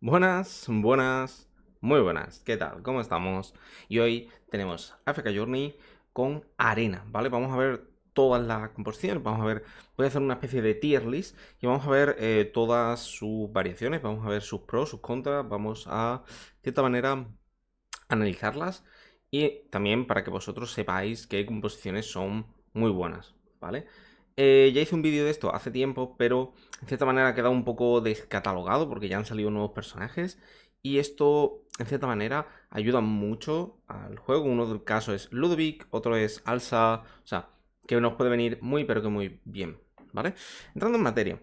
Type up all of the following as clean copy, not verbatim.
Buenas, buenas, muy buenas. ¿Qué tal? ¿Cómo estamos? Y hoy tenemos AFK Journey con arena, ¿vale? Vamos a ver todas las composiciones, vamos a ver, voy a hacer una especie de tier list y vamos a ver todas sus variaciones, vamos a ver sus pros, sus contras, vamos a, de cierta manera, analizarlas y también para que vosotros sepáis qué composiciones son muy buenas, ¿vale? Ya hice un vídeo de esto hace tiempo, pero en cierta manera ha quedado un poco descatalogado porque ya han salido nuevos personajes y esto, en cierta manera, ayuda mucho al juego. Uno del caso es Ludovic, otro es Alsa, o sea, que nos puede venir muy pero que muy bien, ¿vale? Entrando en materia.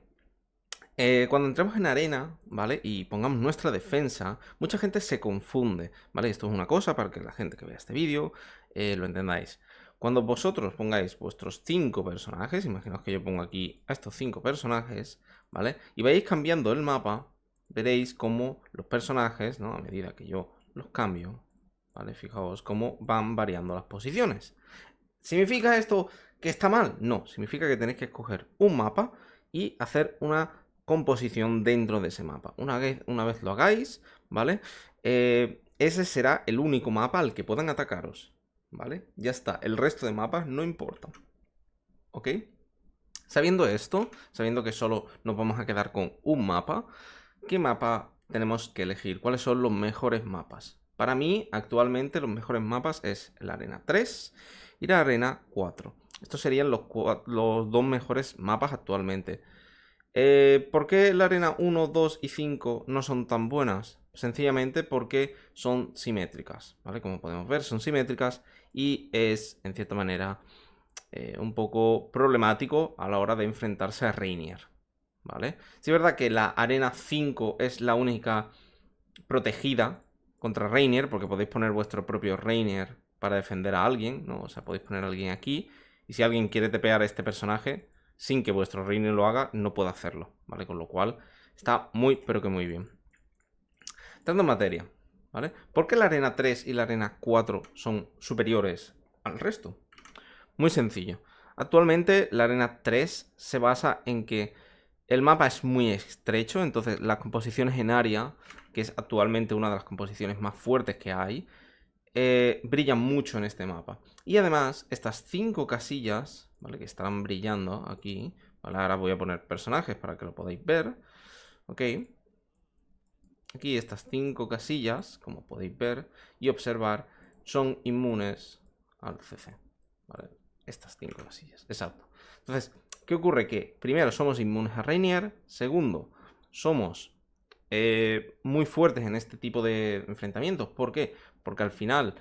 Cuando entremos en arena, ¿vale? Y pongamos nuestra defensa, mucha gente se confunde, ¿vale? Esto es una cosa para que la gente que vea este vídeo lo entendáis. Cuando vosotros pongáis vuestros 5 personajes, imaginaos que yo pongo aquí a estos 5 personajes, ¿vale? Y vais cambiando el mapa, veréis cómo los personajes, ¿no? A medida que yo los cambio, ¿vale? Fijaos cómo van variando las posiciones. ¿Significa esto que está mal? No, significa que tenéis que escoger un mapa y hacer una composición dentro de ese mapa. Una vez lo hagáis, ¿vale? Ese será el único mapa al que puedan atacaros, ¿vale? Ya está, el resto de mapas no importan, ¿ok? Sabiendo esto, sabiendo que solo nos vamos a quedar con un mapa, ¿qué mapa tenemos que elegir? ¿Cuáles son los mejores mapas? Para mí, actualmente, los mejores mapas es la Arena 3 y la Arena 4. Estos serían los dos mejores mapas actualmente. ¿Por qué la Arena 1, 2 y 5 no son tan buenas? Sencillamente porque son simétricas, ¿vale? Como podemos ver, son simétricas y es, en cierta manera, un poco problemático a la hora de enfrentarse a Reinier, ¿vale? Sí es verdad que la Arena 5 es la única protegida contra Reinier, porque podéis poner vuestro propio Reinier para defender a alguien, ¿no? O sea, podéis poner a alguien aquí, y si alguien quiere tepear a este personaje, sin que vuestro Reinier lo haga, no puede hacerlo, ¿vale? Con lo cual, está muy, pero que muy bien. Entrando en materia, ¿vale? ¿Por qué la Arena 3 y la Arena 4 son superiores al resto? Muy sencillo. Actualmente la Arena 3 se basa en que el mapa es muy estrecho, entonces las composiciones en área, que es actualmente una de las composiciones más fuertes que hay, brillan mucho en este mapa. Y además, estas 5 casillas, ¿vale? Que estarán brillando aquí, ¿vale? Ahora voy a poner personajes para que lo podáis ver, ¿ok? Aquí estas 5 casillas, como podéis ver y observar, son inmunes al CC, ¿vale? Estas 5 casillas, exacto. Entonces, ¿qué ocurre? Que primero somos inmunes a Reinier, segundo, somos muy fuertes en este tipo de enfrentamientos. ¿Por qué? Porque al final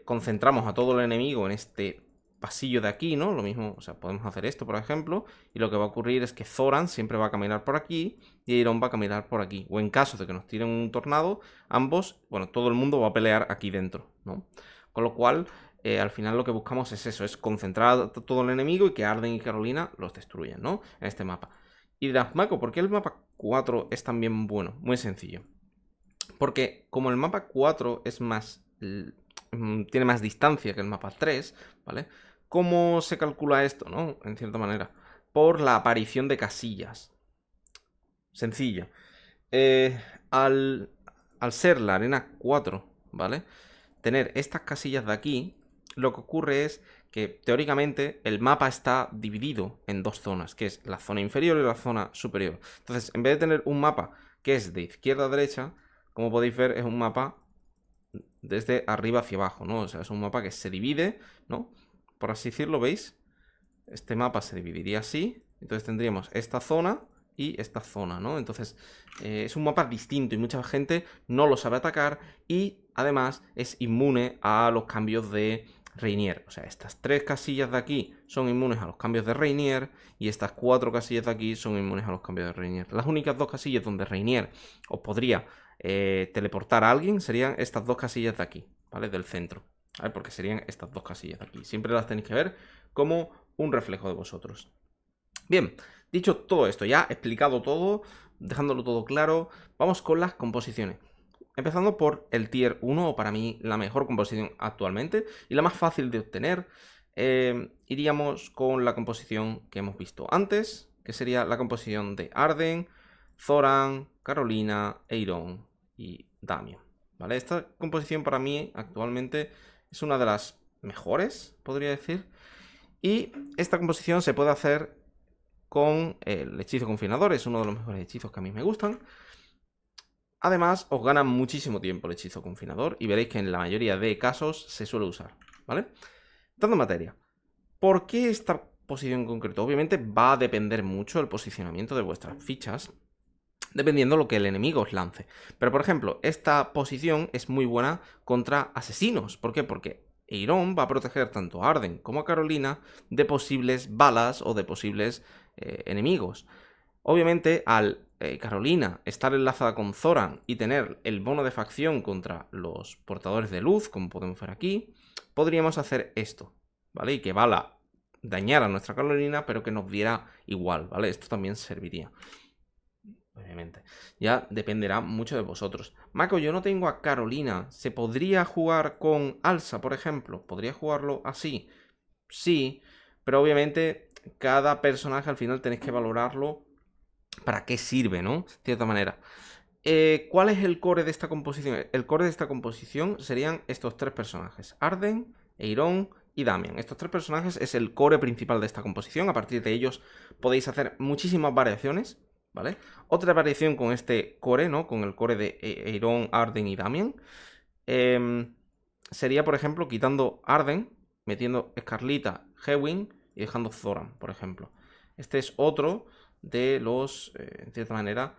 concentramos a todo el enemigo en este pasillo de aquí, ¿no? Lo mismo, o sea, podemos hacer esto, por ejemplo, y lo que va a ocurrir es que Zoran siempre va a caminar por aquí y Iron va a caminar por aquí. O en caso de que nos tiren un tornado, ambos, bueno, todo el mundo va a pelear aquí dentro, ¿no? Con lo cual, al final lo que buscamos es eso, es concentrar a todo el enemigo y que Arden y Carolina los destruyan, ¿no? En este mapa. Y dirás, Mako, ¿por qué el mapa 4 es también bueno? Muy sencillo. Porque como el mapa 4 es más... tiene más distancia que el mapa 3, ¿vale? ¿Cómo se calcula esto, no? En cierta manera. Por la aparición de casillas. Sencillo. Eh, al, al ser la arena 4, ¿vale? Tener estas casillas de aquí, lo que ocurre es que teóricamente el mapa está dividido en dos zonas, que es la zona inferior y la zona superior. Entonces, en vez de tener un mapa que es de izquierda a derecha, como podéis ver, es un mapa desde arriba hacia abajo, ¿no? O sea, es un mapa que se divide, ¿no? Por así decirlo, ¿veis? Este mapa se dividiría así. Entonces tendríamos esta zona y esta zona, ¿no? Entonces es un mapa distinto y mucha gente no lo sabe atacar y además es inmune a los cambios de Reinier. O sea, estas 3 casillas de aquí son inmunes a los cambios de Reinier y estas 4 casillas de aquí son inmunes a los cambios de Reinier. Las únicas 2 casillas donde Reinier os podría teleportar a alguien serían estas 2 casillas de aquí, ¿vale? Del centro, ¿vale? Porque serían estas 2 casillas de aquí. Siempre las tenéis que ver como un reflejo de vosotros. Bien, dicho todo esto, ya explicado todo, dejándolo todo claro, vamos con las composiciones. Empezando por el tier 1, o para mí la mejor composición actualmente y la más fácil de obtener, iríamos con la composición que hemos visto antes, que sería la composición de Arden, Zoran, Carolina, Eiron y Damian, ¿vale? Esta composición para mí actualmente es una de las mejores, podría decir. Y esta composición se puede hacer con el hechizo confinador, es uno de los mejores hechizos que a mí me gustan. Además, os gana muchísimo tiempo el hechizo confinador y veréis que en la mayoría de casos se suele usar, ¿vale? Dando materia. ¿Por qué esta posición en concreto? Obviamente va a depender mucho el posicionamiento de vuestras fichas, dependiendo de lo que el enemigo os lance. Pero, por ejemplo, esta posición es muy buena contra asesinos. ¿Por qué? Porque Eiron va a proteger tanto a Arden como a Carolina de posibles balas o de posibles enemigos. Obviamente, al Carolina estar enlazada con Zoran y tener el bono de facción contra los portadores de luz, como podemos ver aquí, podríamos hacer esto, ¿vale? Y que Bala dañara a nuestra Carolina, pero que nos diera igual, ¿vale? Esto también serviría. Obviamente. Ya dependerá mucho de vosotros. Mako, yo no tengo a Carolina. ¿Se podría jugar con Alsa, por ejemplo? ¿Podría jugarlo así? Sí, pero obviamente cada personaje al final tenéis que valorarlo para qué sirve, ¿no? De cierta manera. ¿Cuál es el core de esta composición? El core de esta composición serían estos tres personajes: Arden, Eiron y Damian. Estos tres personajes es el core principal de esta composición. A partir de ellos podéis hacer muchísimas variaciones, ¿vale? Otra variación con este core, ¿no? Con el core de Eiron, Arden y Damian. Sería, por ejemplo, quitando Arden, metiendo Escarlita, Hewin y dejando Zoran, por ejemplo. Este es otro de los, en cierta manera,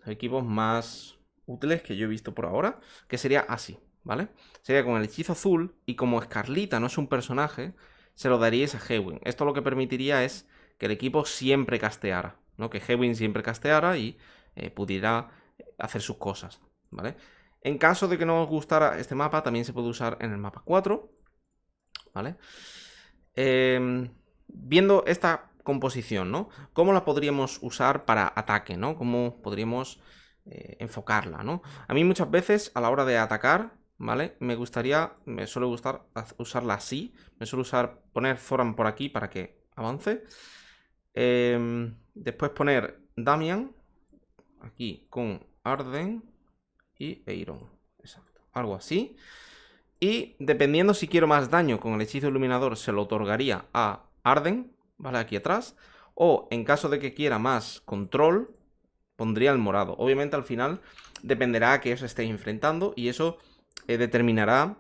equipos más útiles que yo he visto por ahora, que sería así, ¿vale? Sería con el hechizo azul y como Escarlita no es un personaje, se lo daríais a Hewin. Esto lo que permitiría es que el equipo siempre casteara, ¿no? Que Hewin siempre casteara y pudiera hacer sus cosas, ¿vale? En caso de que no os gustara este mapa, también se puede usar en el mapa 4, ¿vale? Viendo esta composición, ¿no? ¿Cómo la podríamos usar para ataque, ¿no? ¿Cómo podríamos enfocarla, ¿no? A mí muchas veces a la hora de atacar, ¿vale? Me suele gustar usarla así. Me suele poner Zoran por aquí para que avance. Después poner Damian aquí con Arden y Eiron. Exacto. Algo así. Y dependiendo si quiero más daño con el hechizo iluminador, se lo otorgaría a Arden, ¿vale? Aquí atrás. O en caso de que quiera más control, pondría el morado. Obviamente al final dependerá a qué os estéis enfrentando y eso determinará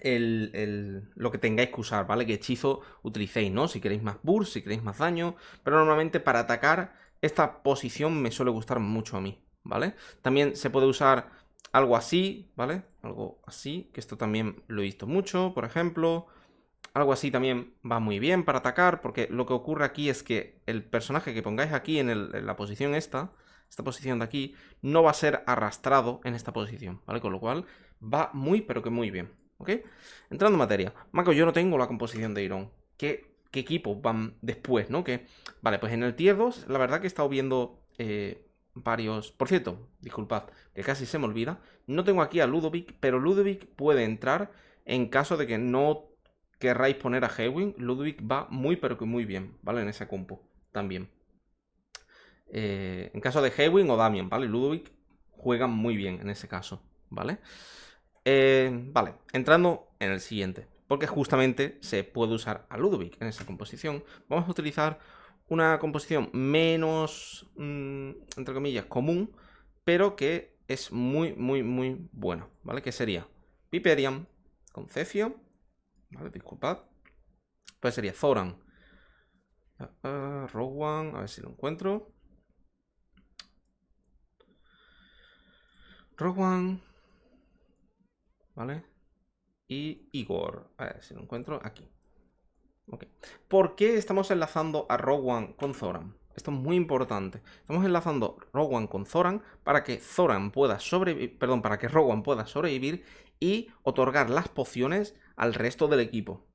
lo que tengáis que usar, ¿vale? Qué hechizo utilicéis, ¿no? Si queréis más burst, si queréis más daño. Pero normalmente para atacar, esta posición me suele gustar mucho a mí, ¿vale? También se puede usar algo así, ¿vale? Algo así, que esto también lo he visto mucho, por ejemplo. Algo así también va muy bien para atacar, porque lo que ocurre aquí es que el personaje que pongáis aquí en la posición esta posición de aquí, no va a ser arrastrado en esta posición, ¿vale? Con lo cual va muy, pero que muy bien, ¿ok? Entrando en materia. Mako, yo no tengo la composición de Eiron. ¿Qué equipos van después, no? Vale, pues en el tier 2, la verdad que he estado viendo varios... Por cierto, disculpad, que casi se me olvida. No tengo aquí a Ludovic, pero Ludovic puede entrar en caso de que no querráis poner a Hewin. Ludovic va muy, pero que muy bien, ¿vale? En esa compo también. En caso de Hewin o Damian, ¿vale? Ludovic juega muy bien en ese caso, ¿vale? Vale, entrando en el siguiente, porque justamente se puede usar a Ludovic en esa composición. Vamos a utilizar una composición menos, entre comillas, común, pero que es muy, muy, muy buena, ¿vale? Que sería Viperian con Cefio, ¿vale? Disculpad. Pues sería Zoran, Rogue One, a ver si lo encuentro. Rogue One, ¿vale? Y Igor, a ver si lo encuentro aquí. Ok. ¿Por qué estamos enlazando a Rogue One con Zoran? Esto es muy importante. Estamos enlazando Rogue One con Zoran para que Zoran pueda sobrevivir, perdón, para que Rogue One pueda sobrevivir y otorgar las pociones al resto del equipo.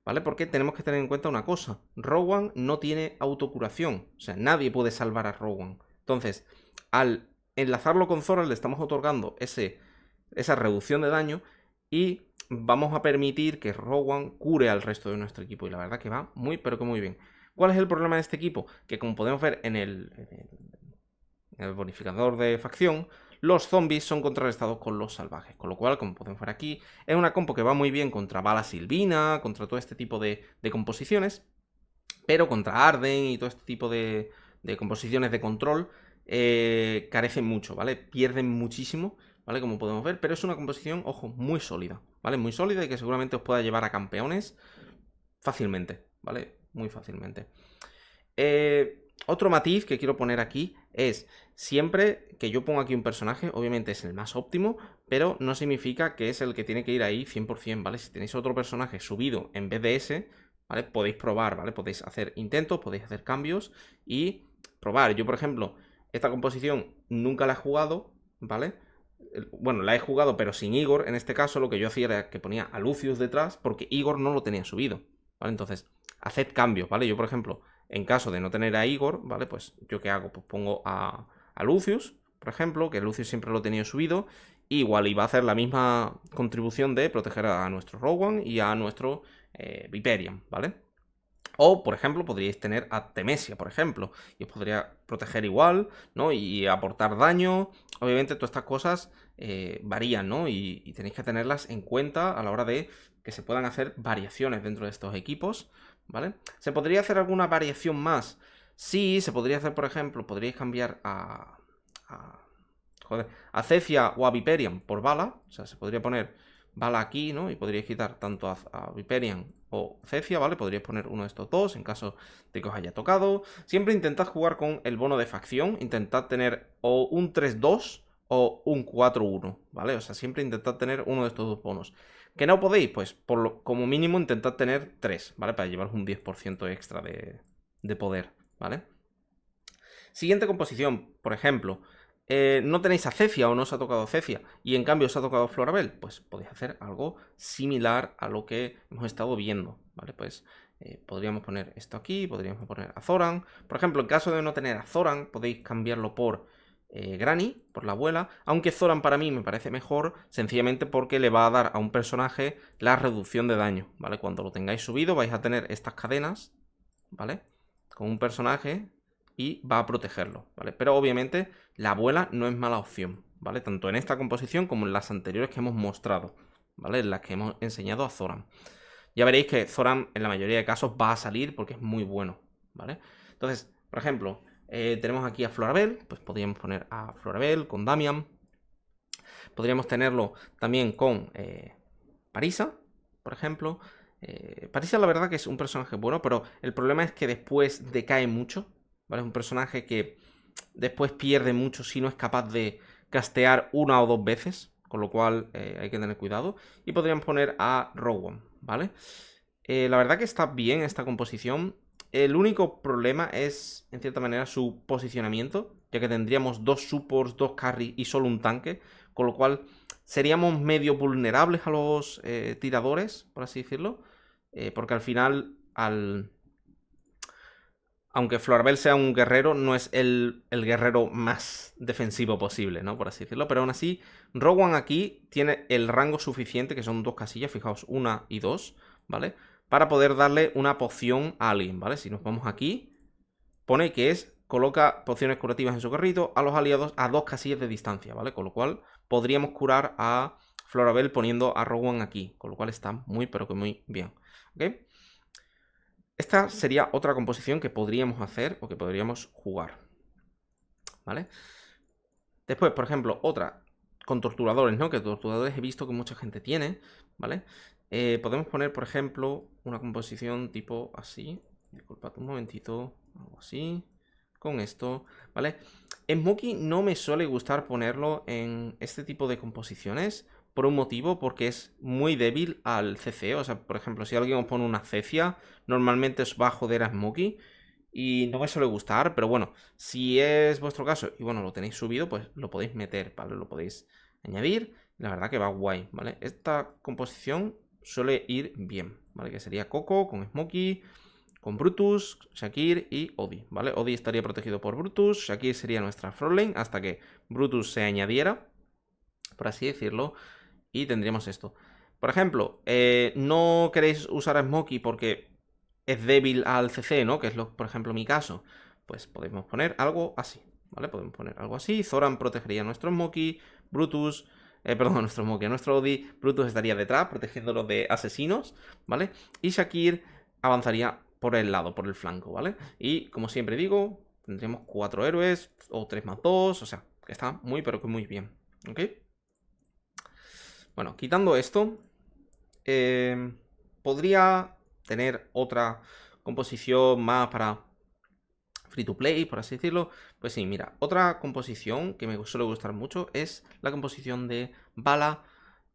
¿Vale? Porque tenemos que tener en cuenta una cosa. Rogue One no tiene autocuración. O sea, nadie puede salvar a Rogue One. Entonces, al enlazarlo con Zoran le estamos otorgando esa reducción de daño y vamos a permitir que Rogue One cure al resto de nuestro equipo. Y la verdad que va muy, pero que muy bien. ¿Cuál es el problema de este equipo? Que como podemos ver en el bonificador de facción, los zombies son contrarrestados con los salvajes. Con lo cual, como podemos ver aquí, es una compo que va muy bien contra Bala Silvina, contra todo este tipo de composiciones, pero contra Arden y todo este tipo de composiciones de control carecen mucho, ¿vale? Pierden muchísimo, ¿vale? Como podemos ver, pero es una composición, ojo, muy sólida, ¿vale? Muy sólida y que seguramente os pueda llevar a campeones fácilmente, ¿vale? Muy fácilmente. Otro matiz que quiero poner aquí es, siempre que yo pongo aquí un personaje, obviamente es el más óptimo, pero no significa que es el que tiene que ir ahí 100%, ¿vale? Si tenéis otro personaje subido en vez de ese, ¿vale? Podéis probar, ¿vale? Podéis hacer intentos, podéis hacer cambios y probar. Yo, por ejemplo, esta composición nunca la he jugado, ¿vale? Bueno, la he jugado pero sin Igor. En este caso lo que yo hacía era que ponía a Lucius detrás porque Igor no lo tenía subido, ¿vale? Entonces, haced cambios, ¿vale? Yo, por ejemplo, en caso de no tener a Igor, ¿vale? Pues yo qué hago, pues pongo a Lucius, por ejemplo, que Lucius siempre lo he tenido subido, y igual iba a hacer la misma contribución de proteger a nuestro Rowan y a nuestro Viperian, ¿vale? O, por ejemplo, podríais tener a Temesia, por ejemplo, y os podría proteger igual, ¿no? Y aportar daño. Obviamente, todas estas cosas varían, ¿no? Y tenéis que tenerlas en cuenta a la hora de que se puedan hacer variaciones dentro de estos equipos, ¿vale? ¿Se podría hacer alguna variación más? Sí, se podría hacer, por ejemplo, podríais cambiar a Cecia o a Viperian por Bala. O sea, se podría poner Bala aquí, ¿no? Y podríais quitar tanto a Viperian o Cecia, ¿vale? Podríais poner uno de estos dos en caso de que os haya tocado. Siempre intentad jugar con el bono de facción. Intentad tener o un 3-2 o un 4-1, ¿vale? O sea, siempre intentad tener uno de estos dos bonos. ¿Que no podéis? Pues como mínimo intentad tener 3, ¿vale? Para llevaros un 10% extra de poder, ¿vale? Siguiente composición, por ejemplo, no tenéis a Cecia o no os ha tocado Cecia y en cambio os ha tocado Florabel, pues podéis hacer algo similar a lo que hemos estado viendo, ¿vale? Pues podríamos poner esto aquí, podríamos poner a Zoran. Por ejemplo, en caso de no tener a Zoran, podéis cambiarlo por Granny, por la abuela, aunque Zoran para mí me parece mejor, sencillamente porque le va a dar a un personaje la reducción de daño, ¿vale? Cuando lo tengáis subido vais a tener estas cadenas, ¿vale? Con un personaje y va a protegerlo, ¿vale? Pero obviamente la abuela no es mala opción, ¿vale? Tanto en esta composición como en las anteriores que hemos mostrado, ¿vale? En las que hemos enseñado a Zoran. Ya veréis que Zoran en la mayoría de casos va a salir porque es muy bueno, ¿vale? Entonces, por ejemplo, tenemos aquí a Florabel, pues podríamos poner a Florabel con Damian. Podríamos tenerlo también con Parisa, por ejemplo. Parisa la verdad que es un personaje bueno, pero el problema es que después decae mucho, ¿vale? Es un personaje que después pierde mucho si no es capaz de castear una o dos veces, con lo cual hay que tener cuidado. Y podríamos poner a Rowan, ¿vale? La verdad que está bien esta composición. El único problema es, en cierta manera, su posicionamiento, ya que tendríamos dos supports, dos carry y solo un tanque, con lo cual seríamos medio vulnerables a los tiradores, por así decirlo, porque al final, aunque Florabel sea un guerrero, no es el guerrero más defensivo posible, ¿no? Por así decirlo. Pero aún así, Rowan aquí tiene el rango suficiente, que son dos casillas, fijaos, 1 y 2, ¿vale? Para poder darle una poción a alguien, ¿vale? Si nos vamos aquí, pone que coloca pociones curativas en su carrito a los aliados a 2 casillas de distancia, ¿vale? Con lo cual podríamos curar a Florabel poniendo a Rowan aquí, con lo cual está muy, pero que muy bien, ¿ok? Esta sería otra composición que podríamos hacer o que podríamos jugar, ¿vale? Después, por ejemplo, otra con torturadores, ¿no? Que torturadores he visto que mucha gente tiene, ¿vale? Podemos poner, por ejemplo, una composición tipo así. Disculpad un momentito. Algo así. Con esto, ¿vale? Smokey no me suele gustar ponerlo en este tipo de composiciones por un motivo, porque es muy débil al CC. O sea, por ejemplo, si alguien os pone una cecia, normalmente os va a joder a Smokey. Y no me suele gustar, pero bueno, si es vuestro caso y bueno, lo tenéis subido, pues lo podéis meter, ¿vale? Lo podéis añadir. La verdad que va guay, ¿vale? Esta composición suele ir bien, ¿vale? Que sería Coco con Smokey, con Brutus, Shakir y Odi, ¿vale? Odi estaría protegido por Brutus, Shakir sería nuestra frontline hasta que Brutus se añadiera, por así decirlo, y tendríamos esto. Por ejemplo, no queréis usar a Smokey porque es débil al CC, ¿no? Que es, por ejemplo, mi caso. Pues podemos poner algo así, ¿vale? Podemos poner algo así. Zoran protegería a nuestro Smokey, Brutus... perdón, a nuestro Smokey, a nuestro Odi. Brutus estaría detrás, protegiéndolo de asesinos, ¿vale? Y Shakir avanzaría por el lado, por el flanco, ¿vale? Y, como siempre digo, tendríamos 4 héroes o 3 más 2, o sea, que está muy, pero que muy bien, ¿ok? Bueno, quitando esto, podría tener otra composición más para free to play, por así decirlo. Pues sí, mira, otra composición que me suele gustar mucho es la composición de Vala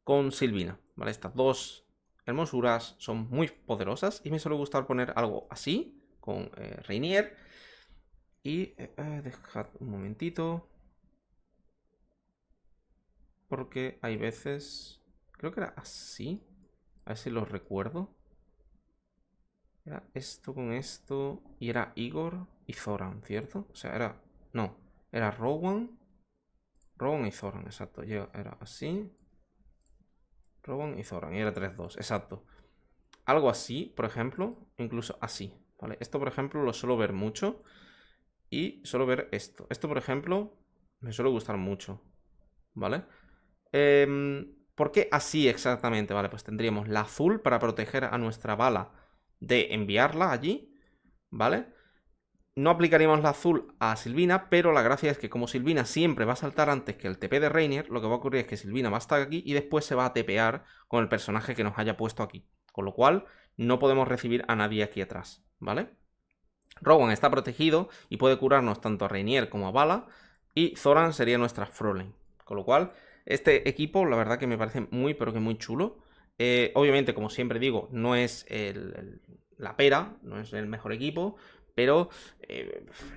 con Sylvina, ¿vale? Estas dos hermosuras son muy poderosas y me suele gustar poner algo así con Rainier. Y dejad un momentito, porque hay veces... Creo que era así. A ver si lo recuerdo. Era esto con esto. Y era Igor y Zoran, ¿cierto? O sea, era... No, era Rowan. Rowan y Zoran, exacto. Era así. Rowan y Zoran. Y era 3-2, exacto. Algo así, por ejemplo. Incluso así, ¿vale? Esto, por ejemplo, lo suelo ver mucho. Y suelo ver esto. Esto, por ejemplo, me suele gustar mucho, ¿vale? ¿Por qué así exactamente? Vale, pues tendríamos la azul para proteger a nuestra bala de enviarla allí, ¿vale? No aplicaríamos la azul a Sylvina, pero la gracia es que como Sylvina siempre va a saltar antes que el TP de Rainier, lo que va a ocurrir es que Sylvina va a estar aquí y después se va a TPar con el personaje que nos haya puesto aquí. Con lo cual, no podemos recibir a nadie aquí atrás, ¿vale? Rowan está protegido y puede curarnos tanto a Rainier como a Bala. Y Zoran sería nuestra frontline. Con lo cual, este equipo, la verdad que me parece muy, pero que muy chulo. Obviamente, como siempre digo, no es la pera, no es el mejor equipo, pero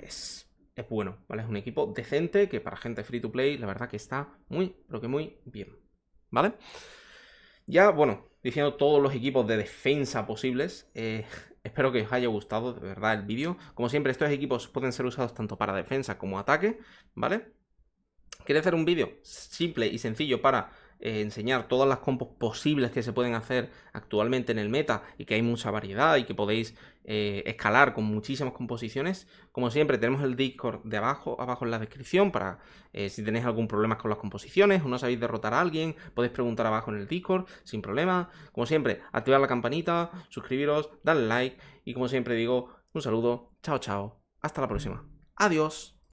es bueno, ¿vale? Es un equipo decente que para gente free to play, la verdad que está muy, pero que muy bien, ¿vale? Ya, bueno, diciendo todos los equipos de defensa posibles, espero que os haya gustado de verdad el vídeo. Como siempre, estos equipos pueden ser usados tanto para defensa como ataque, ¿vale? Quería hacer un vídeo simple y sencillo para enseñar todas las combos posibles que se pueden hacer actualmente en el meta y que hay mucha variedad y que podéis escalar con muchísimas composiciones. Como siempre, tenemos el Discord de abajo en la descripción para si tenéis algún problema con las composiciones o no sabéis derrotar a alguien, podéis preguntar abajo en el Discord sin problema. Como siempre, activar la campanita, suscribiros, darle like y como siempre digo, un saludo, chao chao, hasta la próxima. Adiós.